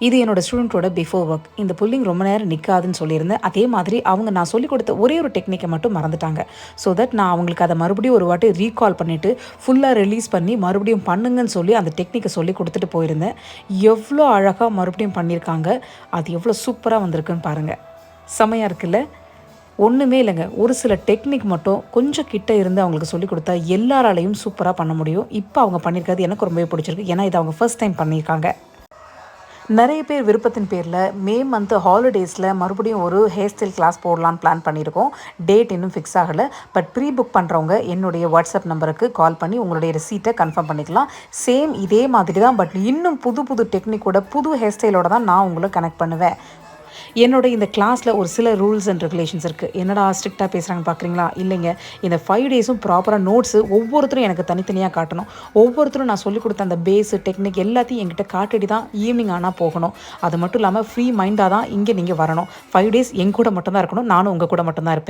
இது என்னோட ஸ்டூடெண்ட்டோட before work. இந்த புல்லிங் ரொம்ப நேரம் நிற்காதுன்னு சொல்லியிருந்தேன். அதே மாதிரி அவங்க நான் சொல்லிக் கொடுத்த ஒரே ஒரு டெக்னிக்கை மட்டும் மறந்துட்டாங்க. ஸோ தட் நான் அவங்களுக்கு அதை மறுபடியும் ஒரு வாட்டி ரீகால் பண்ணிவிட்டு ஃபுல்லாக ரிலீஸ் பண்ணி மறுபடியும் பண்ணுங்கன்னு சொல்லி அந்த டெக்னிக்கை சொல்லி கொடுத்துட்டு போயிருந்தேன். எவ்வளோ அழகாக மறுபடியும் பண்ணியிருக்காங்க. அது எவ்வளோ சூப்பராக வந்திருக்குன்னு பாருங்கள். செமையாக இருக்குல்ல? ஒன்றுமே இல்லைங்க. ஒரு சில டெக்னிக் மட்டும் கொஞ்சம் கிட்ட இருந்து அவங்களுக்கு சொல்லிக் கொடுத்தா எல்லாராலையும் சூப்பராக பண்ண முடியும். இப்போ அவங்க பண்ணியிருக்கிறது எனக்கு ரொம்பவே பிடிச்சிருக்கு. ஏன்னா இது அவங்க ஃபர்ஸ்ட் டைம் பண்ணியிருக்காங்க. நிறைய பேர் விருப்பத்தின் பேரில் மே மந்த் ஹாலிடேஸில் மறுபடியும் ஒரு ஹேர் ஸ்டைல் கிளாஸ் போடலான்னு பிளான் பண்ணியிருக்கோம். டேட் இன்னும் ஃபிக்ஸ் ஆகலை. பட் ப்ரீ புக் பண்ணுறவங்க என்னுடைய வாட்ஸ்அப் நம்பருக்கு கால் பண்ணி உங்களுடைய ரிசீட்டை கன்ஃபார்ம் பண்ணிக்கலாம். சேம் இதே மாதிரி தான், பட் இன்னும் புது புது டெக்னிக்கோட புது ஹேர் ஸ்டைலோட தான் நான் உங்களை கனெக்ட் பண்ணுவேன். என்னோட இந்த கிளாஸில் ஒரு சில ரூல்ஸ் அண்ட் ரெகுலேஷன்ஸ் இருக்குது. என்னடா ஸ்ட்ரிக்டாக பேசுகிறாங்கன்னு பார்க்குறீங்களா? இல்லைங்க. இந்த 5 டேஸும் ப்ராப்பராக நோட்ஸு ஒவ்வொருத்தரும் எனக்கு தனித்தனியாக காட்டணும். ஒவ்வொருத்தரும் நான் சொல்லிக் கொடுத்த அந்த பேஸு டெக்னிக் எல்லாத்தையும் என்கிட்ட காட்டிட்டு தான் ஈவினிங் ஆனால் போகணும். அது மட்டும் இல்லாமல் ஃப்ரீ மைண்டாக தான் இங்கே நீங்கள் வரணும். 5 டேஸ் என் கூட மட்டும்தான் இருக்கணும். நானும் உங்கள் கூட மட்டும்தான் இருப்பேன்.